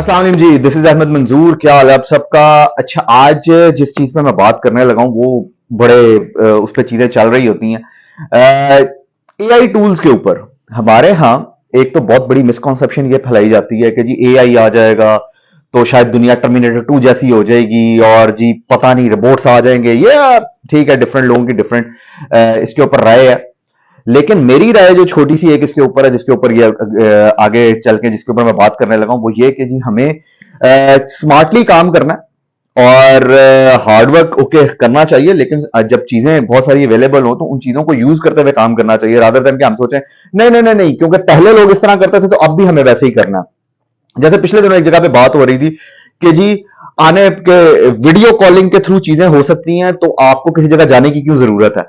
अस्सलाम वालेकुम जी, this is Ahmad मंजूर। क्या हाल है आप सबका? अच्छा, आज जिस चीज पे मैं बात करने लगा हूं वो बड़े उस पर चीजें चल रही होती हैं एआई टूल्स के ऊपर। हमारे यहाँ एक तो बहुत बड़ी मिसकॉन्सेप्शन ये फैलाई जाती है कि जी एआई आ जाएगा तो शायद दुनिया टर्मिनेटर 2 जैसी हो जाएगी और जी पता नहीं रोबोट्स आ जाएंगे। ये ठीक है, डिफरेंट लोगों की डिफरेंट इसके ऊपर राय है। लेकिन मेरी राय जो छोटी सी एक इसके ऊपर है, जिसके ऊपर ये आगे चल के जिसके ऊपर मैं बात करने लगा हूं, वो ये कि जी हमें स्मार्टली काम करना है और हार्डवर्क ओके करना चाहिए, लेकिन जब चीजें बहुत सारी अवेलेबल हो तो उन चीजों को यूज करते हुए काम करना चाहिए, रादर देन कि हम सोचें नहीं नहीं नहीं नहीं क्योंकि पहले लोग इस तरह करते थे तो अब भी हमें वैसे ही करना है। जैसे पिछले दिनों एक जगह पे बात हो रही थी कि जी आने के वीडियो कॉलिंग के थ्रू चीजें हो सकती हैं तो आपको किसी जगह जाने की क्यों जरूरत है।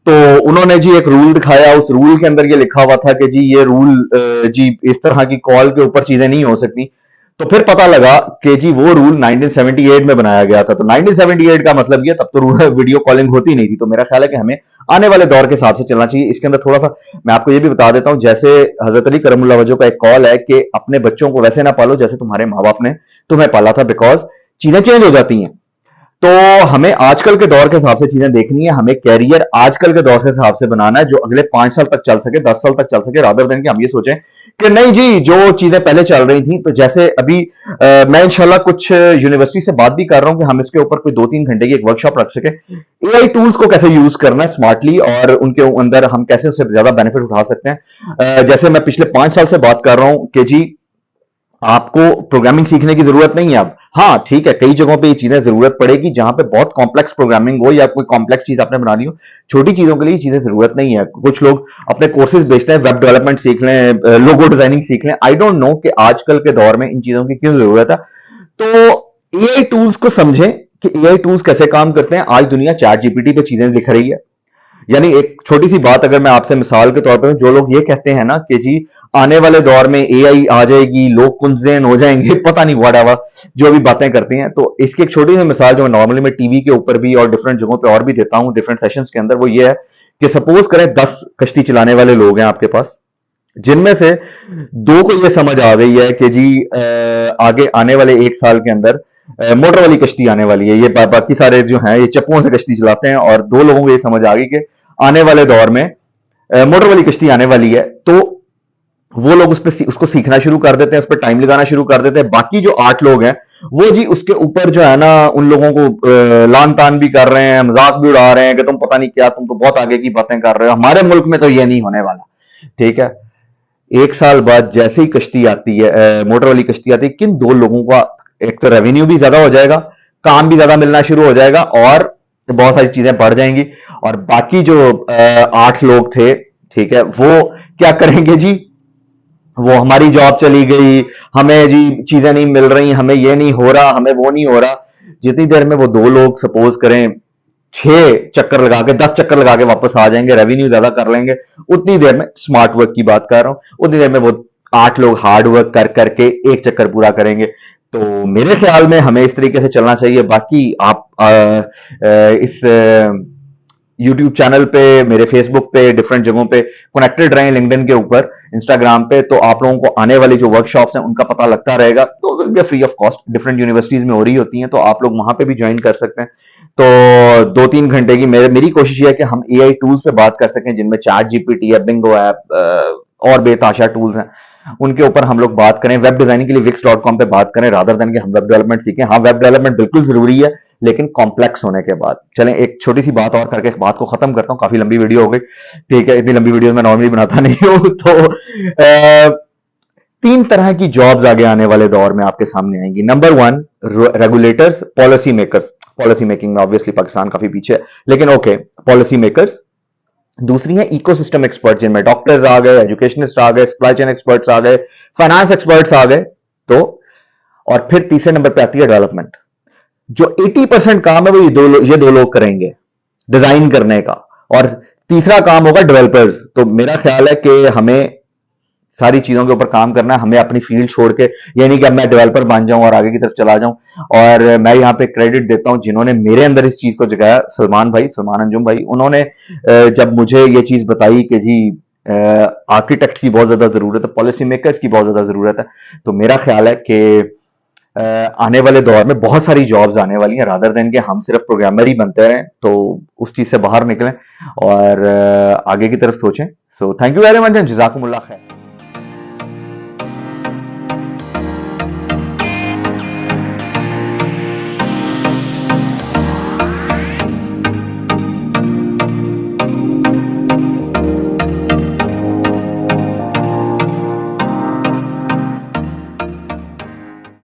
तो उन्होंने जी एक रूल दिखाया, उस रूल के अंदर ये लिखा हुआ था कि जी ये रूल जी इस तरह की कॉल के ऊपर चीजें नहीं हो सकती। तो फिर पता लगा कि जी वो रूल 1978 में बनाया गया था। तो 1978 का मतलब ये, तब तो वीडियो कॉलिंग होती नहीं थी। तो मेरा ख्याल है कि हमें आने वाले दौर के हिसाब से चलना चाहिए। इसके अंदर थोड़ा सा मैं आपको ये भी बता देता हूं, जैसे हजरत अली करमुल्लाह वजह का एक कॉल है कि अपने बच्चों को वैसे ना पालो जैसे तुम्हारे माँ बाप ने तुम्हें पाला था, बिकॉज चीजें चेंज हो जाती हैं। तो हमें आजकल के दौर के हिसाब से चीजें देखनी है, हमें कैरियर आजकल के दौर से हिसाब से बनाना है जो अगले 5 साल तक चल सके, 10 साल तक चल सके, रादर देन कि हम ये सोचें कि नहीं जी जो चीजें पहले चल रही थी। तो जैसे अभी मैं इंशाल्लाह कुछ यूनिवर्सिटी से बात भी कर रहा हूं कि हम इसके ऊपर कोई 2-3 घंटे की एक वर्कशॉप रख सके, एआई टूल्स को कैसे यूज करना है स्मार्टली और उनके अंदर हम कैसे उससे ज्यादा बेनिफिट उठा सकते हैं। जैसे मैं पिछले 5 साल से बात कर रहा हूं कि जी आपको प्रोग्रामिंग सीखने की जरूरत नहीं है अब। हाँ ठीक है, कई जगहों पे ये चीजें जरूरत पड़ेगी जहां पे बहुत कॉम्प्लेक्स प्रोग्रामिंग हो या कोई कॉम्प्लेक्स चीज आपने बनानी हो। छोटी चीजों के लिए ये चीजें जरूरत नहीं है। कुछ लोग अपने कोर्सेज बेचते हैं, वेब डेवलपमेंट सीख लें, लोगो डिजाइनिंग सीख लें। आई डोंट नो कि आजकल के दौर में इन चीजों की क्यों जरूरत है। तो एआई टूल्स को समझें कि एआई टूल्स कैसे काम करते हैं। आज दुनिया चैट जीपीटी पे चीजें लिख रही है। यानी एक छोटी सी बात अगर मैं आपसे मिसाल के तौर पर, जो लोग ये कहते हैं ना कि जी आने वाले दौर में एआई आ जाएगी, लोग कुंज़ेन हो जाएंगे, पता नहीं व्हाटएवर जो भी बातें करते हैं, तो इसकी एक छोटी सी मिसाल जो नॉर्मली मैं टीवी के ऊपर भी और डिफरेंट जगहों पे और भी देता हूं डिफरेंट सेशंस के अंदर, वो ये है कि सपोज करें 10 कश्ती चलाने वाले लोग हैं आपके पास, जिनमें से 2 को ये समझ आ गई है कि जी आगे आने वाले 1 साल के अंदर मोटर वाली कश्ती आने वाली है। ये बाकी सारे जो हैं ये चप्पुओं से कश्ती चलाते हैं, और 2 लोगों को ये समझ आ गई कि आने वाले दौर में मोटर वाली कश्ती आने वाली है। तो वो लोग उसको सीखना शुरू कर देते हैं, उस पर टाइम लगाना शुरू कर देते हैं। बाकी जो 8 लोग हैं वो जी उसके ऊपर जो है ना उन लोगों को लान तान भी कर रहे हैं, मजाक भी उड़ा रहे हैं कि तुम पता नहीं क्या, तुम तो बहुत आगे की बातें कर रहे हो, हमारे मुल्क में तो ये नहीं होने वाला। ठीक है, 1 साल बाद जैसे ही कश्ती आती है, मोटर वाली कश्ती आती है, किन 2 लोगों का एक तो रेवेन्यू भी ज्यादा हो जाएगा, काम भी ज्यादा मिलना शुरू हो जाएगा और बहुत सारी चीजें बढ़ जाएंगी। और बाकी जो 8 लोग थे, ठीक है, वो क्या करेंगे जी, वो हमारी जॉब चली गई, हमें जी चीजें नहीं मिल रही, हमें ये नहीं हो रहा, हमें वो नहीं हो रहा। जितनी देर में वो 2 लोग सपोज करें 6 चक्कर लगा के 10 चक्कर लगा के वापस आ जाएंगे, रेवेन्यू ज्यादा कर लेंगे, उतनी देर में स्मार्ट वर्क की बात कर रहा हूं, उतनी देर में वो 8 लोग हार्ड वर्क कर करके 1 चक्कर पूरा करेंगे। तो मेरे ख्याल में हमें इस तरीके से चलना चाहिए। बाकी आप इस यूट्यूब चैनल पे, मेरे फेसबुक पे, डिफरेंट जगहों पे कनेक्टेड रहें, लिंक्डइन के ऊपर, इंस्टाग्राम पे, तो आप लोगों को आने वाली जो वर्कशॉप्स हैं उनका पता लगता रहेगा। तो free of cost different universities में हो रही होती हैं, तो आप लोग वहां पे भी ज्वाइन कर सकते हैं। तो 2-3 घंटे की मेरी कोशिश ये है कि हम एआई टूल्स पे बात कर सकें, जिनमें चैट जीपीटी है, बिंगो ऐप और बेताशा टूल्स हैं, उनके ऊपर हम लोग बात करें। वेब डिजाइनिंग के लिए wix.com पे बात करें, रादर देन कि हम वेब डेवलपमेंट सीखें। हाँ, वेब डेवलपमेंट बिल्कुल जरूरी है, लेकिन कॉम्प्लेक्स होने के बाद। चलें एक छोटी सी बात और करके बात को खत्म करता हूं, काफी लंबी वीडियो हो गई। ठीक है, इतनी लंबी वीडियो मैं नॉर्मली बनाता नहीं हूं। तो 3 तरह की जॉब्स आगे आने वाले दौर में आपके सामने आएंगी। Number 1, regulators, policy makers. Policy making में ऑब्वियसली पाकिस्तान काफी पीछे है, लेकिन ओके, पॉलिसी मेकर्स। दूसरी है इकोसिस्टम एक्सपर्ट, जिनमें डॉक्टर्स आ गए, एजुकेशनिस्ट आ गए, सप्लाई चेन एक्सपर्ट्स आ गए, फाइनेंस एक्सपर्ट्स आ गए। तो और फिर तीसरे नंबर पे आती है डेवलपमेंट। जो 80% काम है वो ये दो लोग करेंगे, डिजाइन करने का, और तीसरा काम होगा डेवलपर्स। तो मेरा ख्याल है कि हमें सारी चीजों के ऊपर काम करना है। हमें अपनी फील्ड छोड़ के, ये नहीं कि अब मैं डेवलपर बन जाऊं और आगे की तरफ चला जाऊं। और मैं यहाँ पे क्रेडिट देता हूं जिन्होंने मेरे अंदर इस चीज को जगाया, सलमान भाई, सलमान अंजुम भाई। उन्होंने जब मुझे ये चीज बताई कि जी आर्किटेक्ट की बहुत ज्यादा जरूरत है, पॉलिसी मेकर्स की बहुत ज्यादा जरूरत है, तो मेरा ख्याल है कि आने वाले दौर में बहुत सारी जॉब्स आने वाली हैं, रादर देन कि हम सिर्फ प्रोग्रामर ही बनते रहें, तो उस चीज से बाहर निकलें और आगे की तरफ सोचें। So thank you very much and जज़ाकुमुल्लाह खैर।